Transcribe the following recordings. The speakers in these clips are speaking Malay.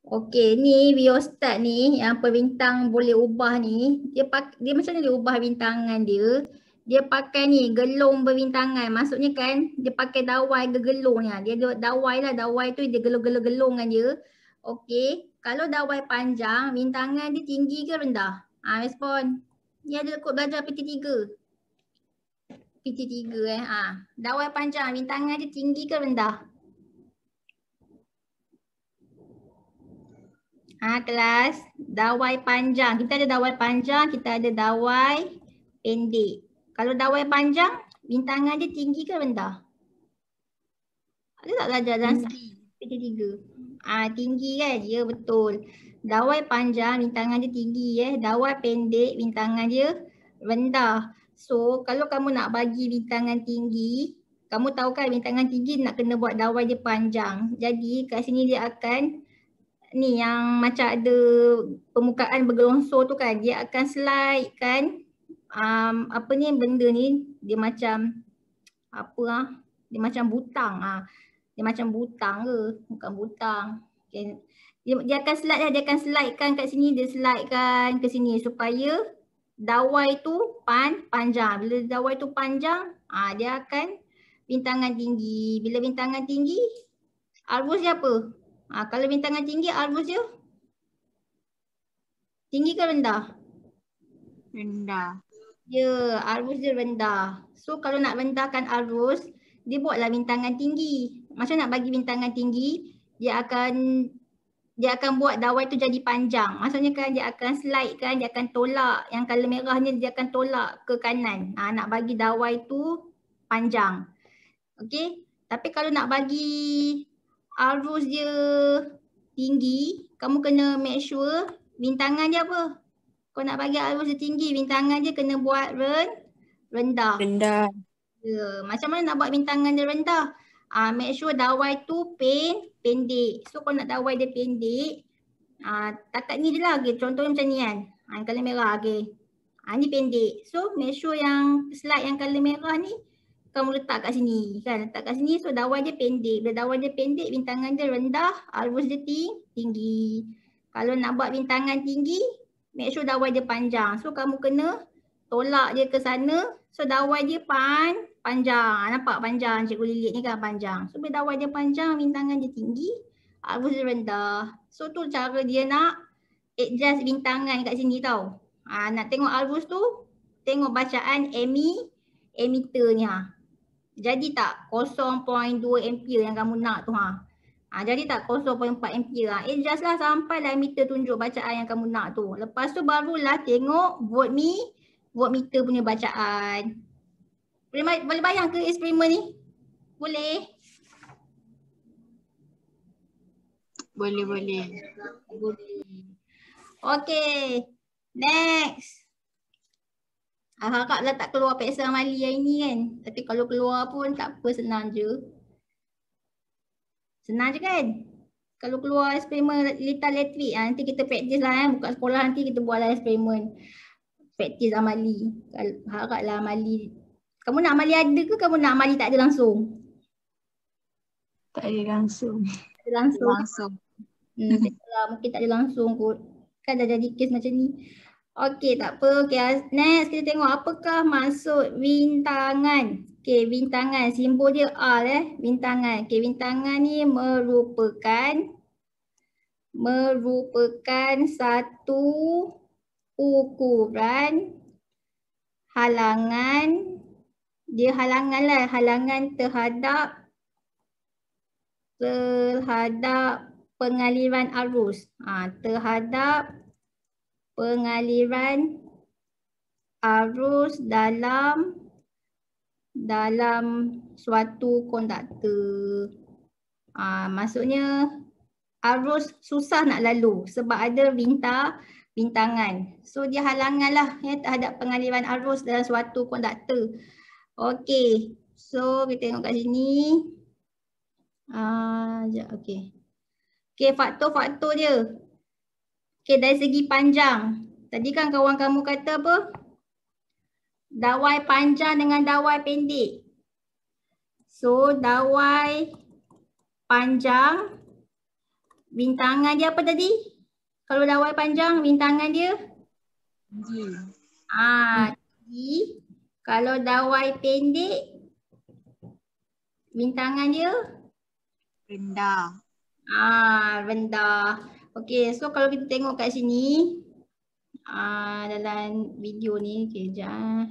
Okey, ni biostat ni yang pembintang boleh ubah ni, dia macam mana dia ubah bintangan dia? Dia pakai ni gelung berbintangan. Maksudnya kan dia pakai dawai gegelungnya. Dia dawai lah, dawai tu dia gelung-gelung-gelungan dia. Okey, kalau dawai panjang, bintangan dia tinggi ke rendah? Respon. Ni ada kod belajar PT3. PT3 dawai panjang, bintangan dia tinggi ke rendah? Kelas, dawai panjang. Kita ada dawai panjang, kita ada dawai pendek. Kalau dawai panjang, bintangan dia tinggi ke rendah? Ada tak belajar dalam PT3? Tinggi kan? Ya, betul. Dawai panjang, bintangan dia tinggi. Dawai pendek, bintangan dia rendah. So, kalau kamu nak bagi bintangan tinggi, kamu tahu kan bintangan tinggi nak kena buat dawai dia panjang. Jadi, kat sini dia akan ni yang macam ada permukaan bergelongsor tu kan, dia akan slide kan apa ni benda ni, dia macam apa dia macam butang dia macam butang ke, bukan butang. Okay. Dia akan slide lah, dia akan slidekan kat sini, dia slidekan ke sini supaya dawai tu panjang. Bila dawai tu panjang, dia akan bintangan tinggi. Bila bintangan tinggi, arus dia apa? Kalau bintangan tinggi, arus dia tinggi ke rendah? Rendah. Ya, arus dia rendah. So kalau nak rendahkan arus, dia buatlah bintangan tinggi. Macam nak bagi bintangan tinggi, dia akan buat dawai tu jadi panjang. Maksudnya kan dia akan slide kan, dia akan tolak. Yang color merah ni dia akan tolak ke kanan. Nak bagi dawai tu panjang. Okey. Tapi kalau nak bagi arus dia tinggi, kamu kena make sure bintangan dia apa? Kau nak bagi arus dia tinggi, bintangan dia kena buat rendah. Rendah. Ya, macam mana nak buat bintangan dia rendah? Make sure dawai tu pendek. So kalau nak dawai dia pendek, takat ni je lah. Okay. Contohnya macam ni kan. Yang color merah. Okay. Ni pendek. So make sure yang slide yang color merah ni kamu letak kat sini kan, letak kat sini. So dawai dia pendek. Bila dawai dia pendek, bintangan dia rendah, arus dia tinggi. Kalau nak buat bintangan tinggi, make sure dawai dia panjang. So kamu kena tolak dia ke sana. So dawai dia panjang. Nampak panjang cikgu lilit ni kan panjang. So bila dawai dia panjang, bintangan dia tinggi, arus dia rendah. So tu cara dia nak adjust bintangan kat sini tau. Nak tengok arus tu, tengok bacaan emitter ni Jadi tak 0.2 ampere yang kamu nak tu jadi tak 0.4 ampere adjust lah sampai lah emitter tunjuk bacaan yang kamu nak tu. Lepas tu barulah tengok voltmeter punya bacaan. Boleh bayang ke eksperimen ni? Boleh? Boleh. Okay. Next. Haraplah tak keluar peksa amali hari ni kan. Tapi kalau keluar pun tak apa, senang je. Senang je kan? Kalau keluar eksperimen litar elektrik, nanti kita praktis lah buka sekolah nanti kita buat lah eksperimen. Praktis amali. Haraplah amali. Kamu nak amali ada ke kamu nak amali tak ada langsung? Tak ada langsung. Tak ada langsung. Mungkin tak ada langsung kot. Kan dah jadi kes macam ni. Okey, tak apa. Okay, next kita tengok apakah maksud bintangan. Okey, bintangan. Simbol dia R bintangan. Okey, bintangan ni merupakan satu ukuran halangan. Dia halangan lah. Halangan terhadap pengaliran arus. Terhadap pengaliran arus dalam suatu konduktor. Maksudnya arus susah nak lalu sebab ada bintangan. So dia halangan lah terhadap pengaliran arus dalam suatu konduktor. Okey. So kita tengok kat sini. Okey. Okey, faktor-faktor dia. Okey, dari segi panjang. Tadi kan kawan kamu kata apa? Dawai panjang dengan dawai pendek. So, dawai panjang Bintangan dia apa tadi? Kalau dawai panjang, bintangan dia? Tinggi. Tinggi. Kalau dawai pendek, bintangan dia? Rendah. Rendah. Okey, so kalau kita tengok kat sini, dalam video ni, kejap.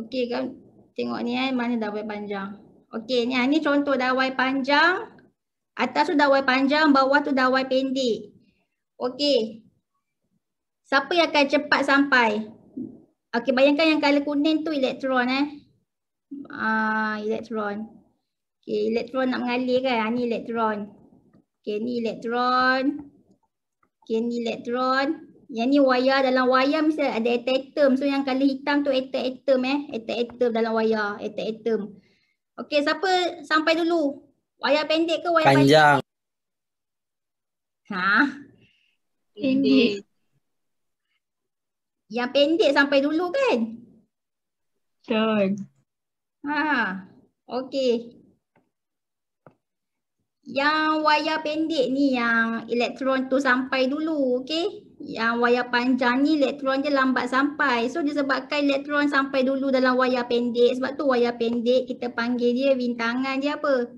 Okey kan, tengok ni mana dawai panjang. Okey, ni contoh dawai panjang. Atas tu dawai panjang, bawah tu dawai pendek. Okey. Siapa yang akan cepat sampai? Okey, bayangkan yang color kuning tu elektron elektron. Okey, elektron nak mengalir kan? Ni elektron. Okey, ni elektron. Okey, ni elektron. Yang ni wayar, dalam wayar mesti ada atom. So yang color hitam tu atom atom dalam wayar, atom. Okey, siapa sampai dulu? Wayar pendek ke wayar panjang? Pendek. Yang pendek sampai dulu kan? Betul. Okey. Yang wayar pendek ni yang elektron tu sampai dulu, okey? Yang wayar panjang ni elektron dia lambat sampai. So disebabkan elektron sampai dulu dalam wayar pendek, sebab tu wayar pendek kita panggil dia bintangan dia apa?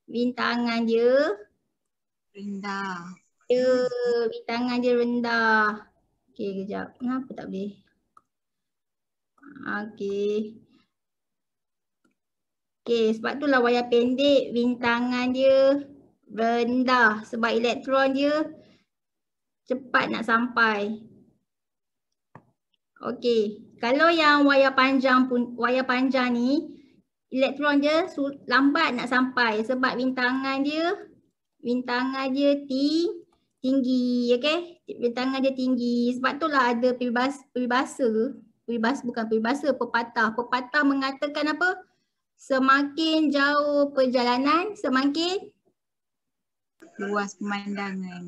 Bintangan dia Rendah. bintangan dia rendah. Okey, kejap. Kenapa tak boleh? Okey. Okey, sebab itulah wayar pendek bintangan dia rendah sebab elektron dia cepat nak sampai. Okey, kalau yang wayar panjang ni elektron dia lambat nak sampai sebab bintangan dia tinggi, okey? Bintangan dia tinggi. Sebab itulah ada pepatah mengatakan apa? Semakin jauh perjalanan, semakin Luas pemandangan.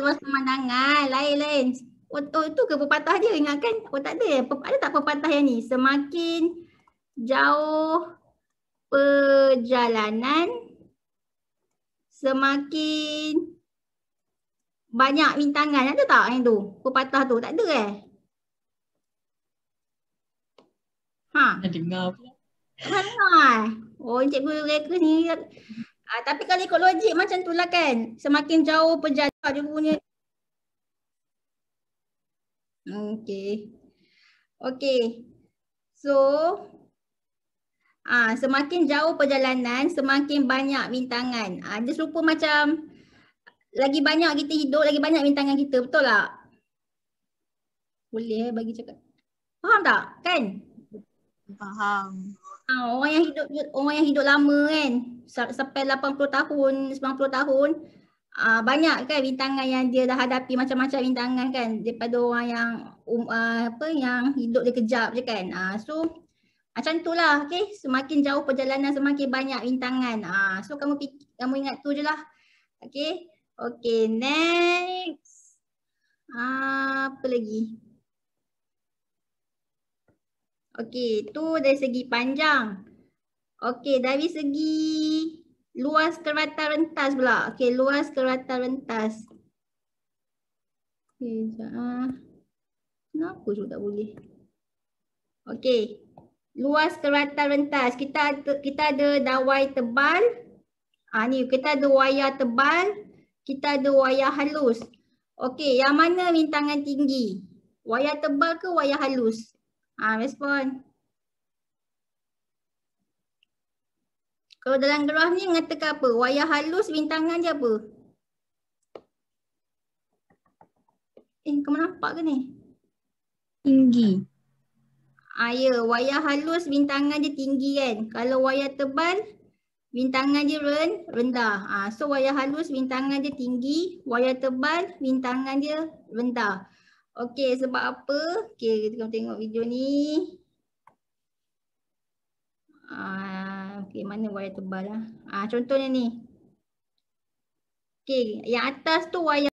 luas pemandangan. Lain-lain. Oh, itu ke pepatah dia, ingatkan? Oh, tak ada. Ada tak pepatah yang ni? Semakin jauh perjalanan, semakin banyak bintangan. Ada tak yang tu? Pepatah tu? Tak ada Nak dengar pula. Oh, cikgu Reka ni. Tapi kalau ikut logik macam tu lah kan. Semakin jauh perjalanan dia punya. Okey. So, semakin jauh perjalanan, semakin banyak bintangan. Dia serupa macam lagi banyak kita hidup, lagi banyak bintangan kita. Betul tak? Boleh bagi cakap. Faham tak? Kan? Faham. Orang yang hidup lama kan, sampai 80 tahun, 90 tahun, banyak kan bintangan yang dia dah hadapi, macam-macam bintangan kan, daripada orang yang yang hidup dia kejap je kan. So macam itulah, okey, semakin jauh perjalanan semakin banyak bintangan. So kamu ingat tu je lah. Okey. Okey, next. Apa lagi? Okey, tu dari segi panjang. Okey, dari segi luas kerata rentas pula. Okey, luas kerata rentas. Okey, kenapa tu tak boleh? Okey, luas kerata rentas. Kita ada dawai tebal. Ni kita ada wayar tebal, kita ada wayar halus. Okey, yang mana bintangan tinggi? Wayar tebal ke wayar halus? Respon. Kalau dalam graf ni mengatakan apa? Wayar halus bintangan dia apa? Kamu nampak ke ni? Tinggi. Ya, wayar halus bintangan dia tinggi kan. Kalau wayar tebal bintangan dia rendah. So wayar halus bintangan dia tinggi, wayar tebal bintangan dia rendah. Okey, sebab apa? Okey, kita tengok video ni. Okey, mana wayar tebal lah? Contohnya ni. Okey, yang atas tu wayar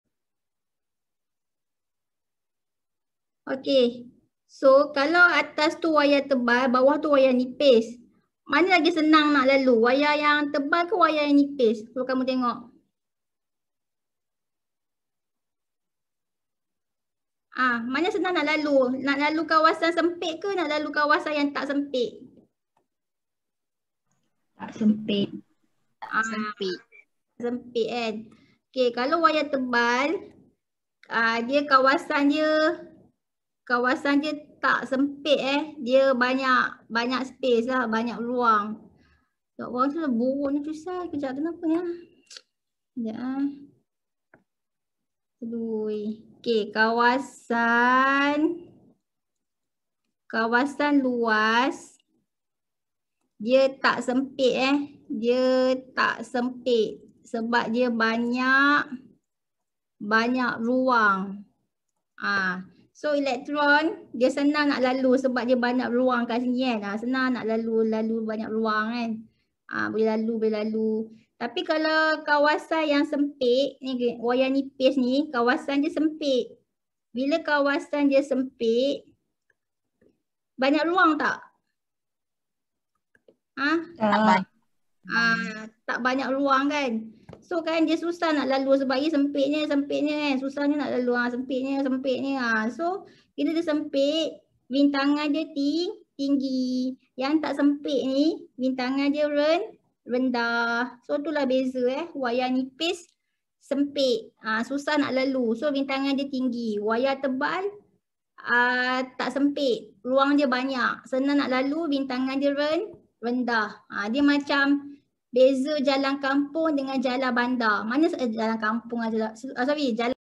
Okey. So kalau atas tu wayar tebal, bawah tu wayar nipis. Mana lagi senang nak lalu? Wayar yang tebal ke wayar yang nipis? Kalau kamu tengok. Mana senang nak lalu? Nak lalu kawasan sempit ke nak lalu kawasan yang tak sempit? Tak sempit. Sempit. Sempit kan. Okey, kalau wayar tebal, dia kawasan dia tak sempit dia banyak space lah, banyak ruang. Tak orang tu buruk ni susah. Kejap kenapa ni? Kejap Okey, kawasan luas dia tak sempit dia tak sempit sebab dia banyak ruang. So elektron dia senang nak lalu sebab dia banyak ruang kat sini kan. Senang nak lalu banyak ruang kan. Boleh lalu. Tapi kalau kawasan yang sempit, ni wayar nipis ni, kawasan dia sempit. Bila kawasan dia sempit, banyak ruang tak? Tak banyak ruang kan. So kan dia susah nak lalu sebab dia sempitnya kan. Susahnya nak lalu sempitnya. So bila dia sempit, bintangan dia tinggi. Yang tak sempit ni, bintangan dia rendah. So itulah beza wayar nipis sempit. Susah nak lalu. So bintangan dia tinggi. Wayar tebal tak sempit. Ruang dia banyak. Senang nak lalu, bintangan dia rendah. Dia macam beza jalan kampung dengan jalan bandar. Mana jalan kampung jalan.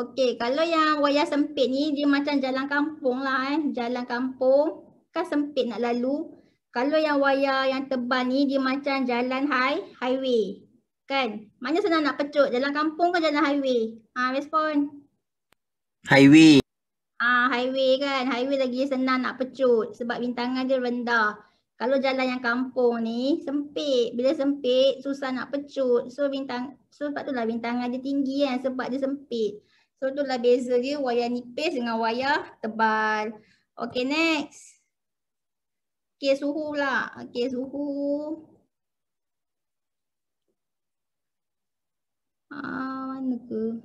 Okey, kalau yang wayar sempit ni dia macam jalan kampung lah Jalan kampung kan sempit nak lalu. Kalau yang wayar yang tebal ni dia macam jalan highway. Kan? Mana senang nak pecut? Jalan kampung ke jalan highway? Respon. Highway. Highway kan. Highway lagi senang nak pecut sebab bintangan dia rendah. Kalau jalan yang kampung ni sempit. Bila sempit susah nak pecut. So sebab itulah bintangan dia tinggi kan sebab dia sempit. So itulah beza dia wayar nipis dengan wayar tebal. Okay, next. Okay, suhu pula. Okay, suhu. Mana ke?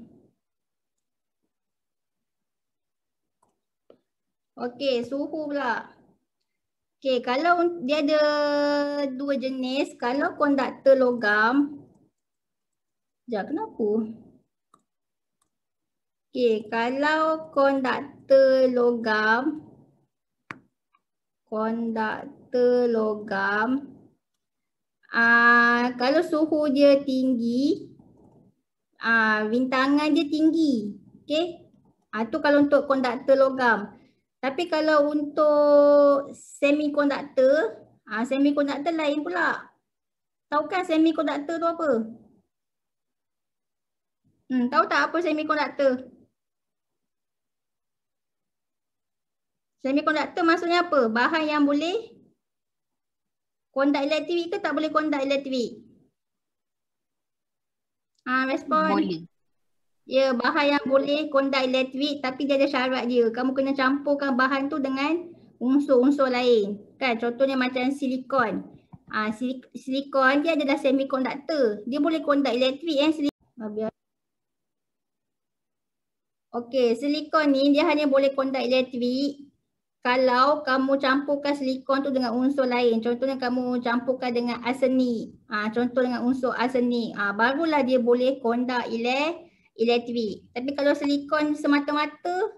Okey, suhu pula. Okey, kalau dia ada dua jenis, kalau konduktor logam. Sekejap, kenapa? Okey, kalau konduktor logam. Kalau suhu dia tinggi, bintangan dia tinggi. Okey. Itu kalau untuk konduktor logam. Tapi kalau untuk semikonduktor, semikonduktor lain pula. Tahu kan semikonduktor tu apa? Tahu tak apa semikonduktor? Semikonduktor maksudnya apa? Bahan yang boleh kondak elektrik ke tak boleh kondak elektrik? Respon. Boleh. Ya, bahan yang boleh kondak elektrik tapi dia ada syarat dia. Kamu kena campurkan bahan tu dengan unsur-unsur lain. Kan contohnya macam silikon. Silikon dia adalah semikonduktor. Dia boleh kondak elektrik Okey, silikon ni dia hanya boleh kondak elektrik kalau kamu campurkan silikon tu dengan unsur lain. Contohnya kamu campurkan dengan arsenik. Contoh dengan unsur arsenik. Barulah dia boleh kondak elektrik. Tapi kalau silikon semata-mata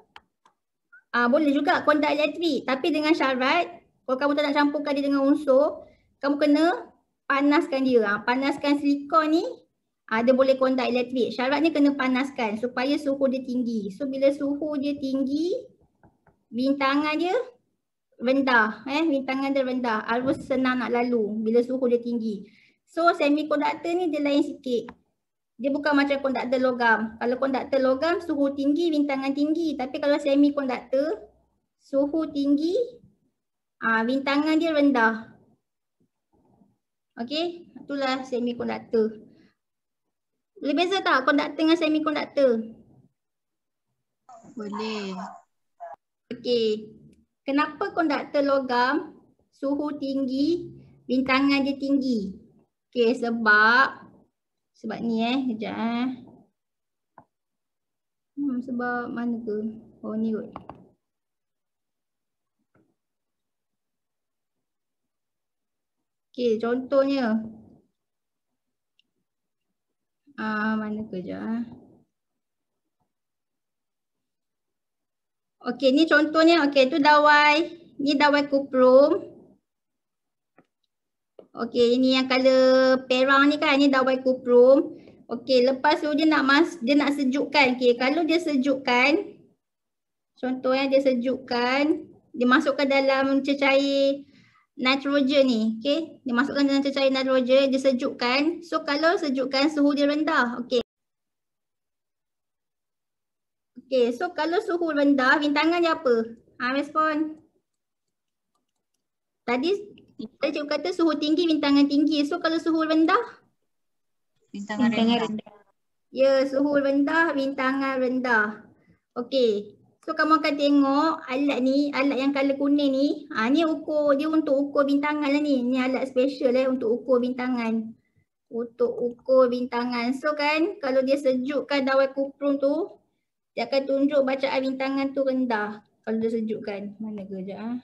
boleh juga kondak elektrik. Tapi dengan syarat kalau kamu tak nak campurkan dia dengan unsur, kamu kena panaskan dia. Panaskan silikon ni dia boleh kondak elektrik. Syaratnya kena panaskan supaya suhu dia tinggi. So bila suhu dia tinggi, bintangan dia rendah. Bintangan dia rendah. Arus senang nak lalu bila suhu dia tinggi. So semikonduktor ni dia lain sikit. Dia bukan macam konduktor logam. Kalau konduktor logam suhu tinggi, bintangan tinggi. Tapi kalau semikonduktor suhu tinggi, bintangan dia rendah. Okey, itulah semikonduktor. Boleh beza tak konduktor dengan semikonduktor? Boleh. Okey. Kenapa konduktor logam suhu tinggi, bintangan dia tinggi? Okey, sebab ni kejap sebab mana ke? Oh ni kot. Okey, contohnya. Mana kejap. Okey, ni contohnya. Okey, tu dawai. Ni dawai kuprum. Okey, ini yang color perang ni kan. Ni dawai kuprum. Okey, lepas tu dia nak sejukkan. Okey, kalau dia sejukkan, contohnya dia sejukkan, dia masukkan dalam cecair nitrogen ni. Okey, dia masukkan dalam cecair nitrogen, dia sejukkan. So kalau sejukkan suhu dia rendah. Okey. Okey, so kalau suhu rendah, bintangan dia apa? Respon. Tadi cikgu kata suhu tinggi, bintangan tinggi. So kalau suhu rendah? Bintangan rendah. Ya, suhu rendah, bintangan rendah. Okey. So kamu akan tengok alat ni, alat yang color kuning ni. Ni ukur, dia untuk ukur bintangan lah ni. Ni alat special untuk ukur bintangan. Untuk ukur bintangan. So kan, kalau dia sejukkan dawai kuprum tu, dia akan tunjuk bacaan bintangan tu rendah. Kalau dia sejukkan. Mana ke sekejap.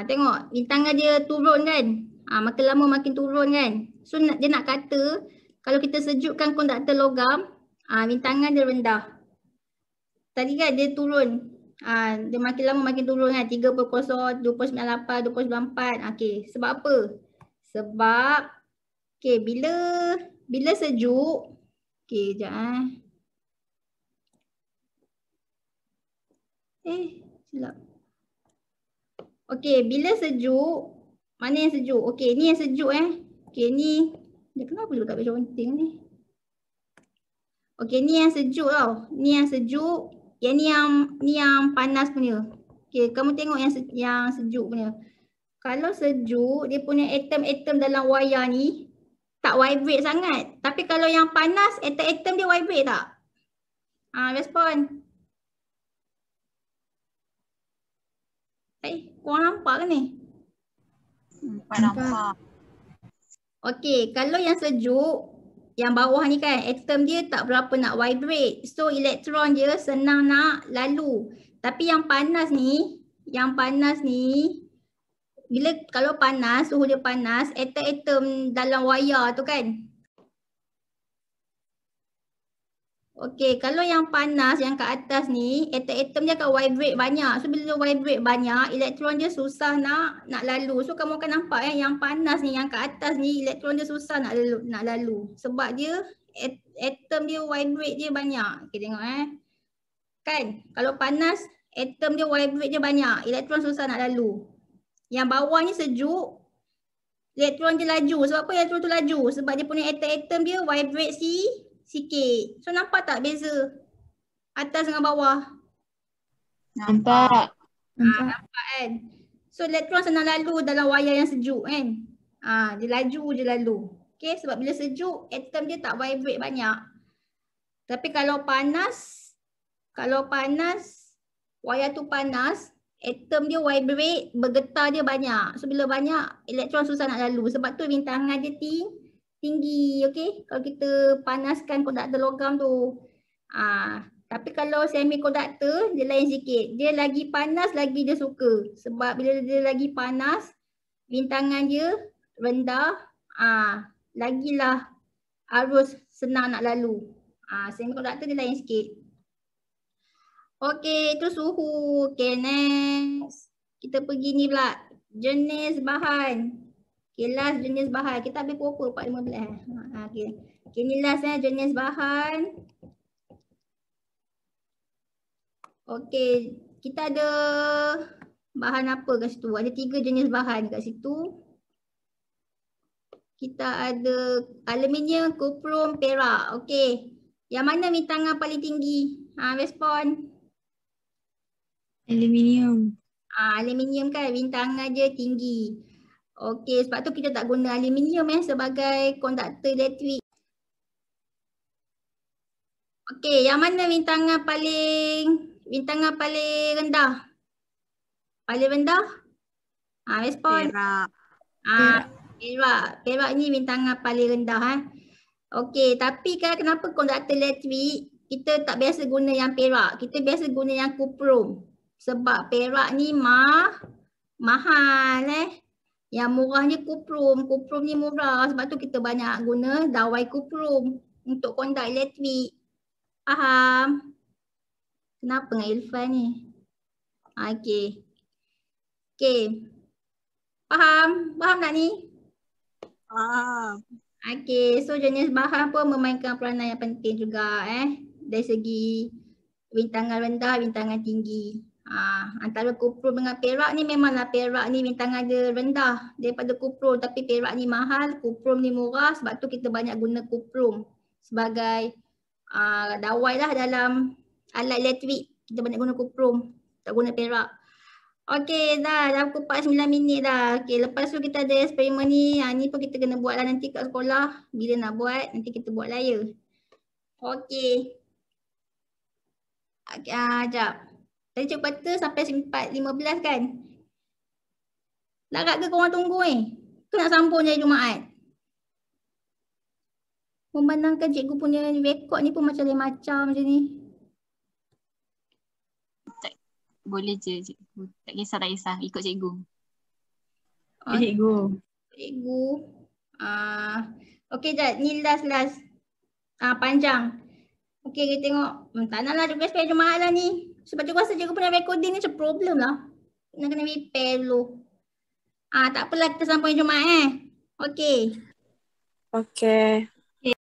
Tengok, bintangan dia turun kan. Makin lama makin turun kan. So dia nak kata, kalau kita sejukkan konduktor logam, bintangan dia rendah. Tadi kan dia turun. Dia makin lama makin turun kan. 3.0, 2.98, 2.94. Okey, sebab apa? Sebab, okey, bila sejuk, okey, sekejap silap. Okey, bila sejuk, mana yang sejuk? Okey, ni yang sejuk Okey, ni, dia kenapa dia tak baca penting ni? Okey, ni yang sejuk tau. Ni yang sejuk, yang ni yang panas punya. Okey, kamu tengok yang sejuk punya. Kalau sejuk, dia punya atom-atom dalam wayar ni tak vibrate sangat. Tapi kalau yang panas, atom-atom dia vibrate tak? Respon. Korang nampak ke ni? Nampak. Okey, kalau yang sejuk, yang bawah ni kan, atom dia tak berapa nak vibrate. So elektron dia senang nak lalu. Tapi yang panas ni, bila kalau panas, suhu dia panas, atom-atom dalam wayar tu kan. Okey, kalau yang panas, yang kat atas ni, atom-atom dia akan vibrate banyak. So bila dia vibrate banyak, elektron dia susah nak lalu. So kamu akan nampak yang panas ni, yang kat atas ni, elektron dia susah nak lalu. Sebab dia, atom dia vibrate dia banyak. Okey, tengok Kan, kalau panas, atom dia vibrate dia banyak. Elektron susah nak lalu. Yang bawah ni sejuk, elektron dia laju. Sebab apa elektron tu laju? Sebab dia punya atom-atom dia vibrate sikit. So nampak tak beza atas dengan bawah? Nampak. Nampak kan? So elektron senang lalu dalam wayar yang sejuk kan? Dia laju je lalu. Okay, sebab bila sejuk, atom dia tak vibrate banyak. Tapi kalau panas, wayar tu panas, atom dia vibrate, bergetar dia banyak. So bila banyak, elektron susah nak lalu. Sebab tu bintangan dia tinggi, okey? Kalau kita panaskan konduktor logam tu. Tapi kalau semikonduktor, dia lain sikit. Dia lagi panas, lagi dia suka. Sebab bila dia lagi panas, bintangan dia rendah, lagilah arus senang nak lalu. Semikonduktor dia lain sikit. Okey, itu suhu. Okey, next. Kita pergi ni pula. Jenis bahan. Okay, last jenis bahan. Kita ambil pukul 4.15. Okay. Okay, ni last jenis bahan. Okay, kita ada bahan apa kat situ? Ada 3 jenis bahan kat situ. Kita ada aluminium, kuprum, perak. Okay. Yang mana bintangan paling tinggi? Respon. Aluminium. Aluminium kan bintangan dia tinggi. Okey, sebab tu kita tak guna aluminium sebagai konduktor elektrik. Okey, yang mana rintangan paling rendah? Paling rendah? Respon. Perak. Perak ni rintangan paling rendah Okey, tapi kan kenapa konduktor elektrik kita tak biasa guna yang perak, kita biasa guna yang kuprum. Sebab perak ni mahal Yang murah ni kuprum ni murah sebab tu kita banyak guna dawai kuprum untuk konduk elektrik. Faham? Kenapa dengan Irfan ni? Okey. Faham tak ni? Okey, so jenis bahan pun memainkan peranan yang penting juga dari segi rintangan rendah, rintangan tinggi. Antara kuprum dengan perak ni memanglah perak ni rintangan dia rendah daripada kuprum, tapi perak ni mahal, kuprum ni murah, sebab tu kita banyak guna kuprum sebagai dawai lah dalam alat elektrik. Kita banyak guna kuprum, tak guna perak. Okey, dah pukul 49 minit dah. Okey, lepas tu kita ada eksperimen ni. Ni pun kita kena buat lah nanti kat sekolah. Bila nak buat, nanti kita buat lah ya. Okey. Sekejap. Tadi cikgu kata sampai 4.15 kan? Larat ke korang tunggu Ke nak sambung je Jumaat? Memandangkan cikgu punya rekod ni pun macam-macam je ni. Boleh je cikgu. Tak kisah. Ikut cikgu. Cikgu. Okey Jad, ni last. Panjang. Okey, kita tengok. Tak nak lah cikgu spare Jumaat lah ni. Sebab cikgu rasa cikgu punya recording ni macam problem lah. Kena repair dulu. Tak apalah, kita sambung Jumaat Okey. Okay.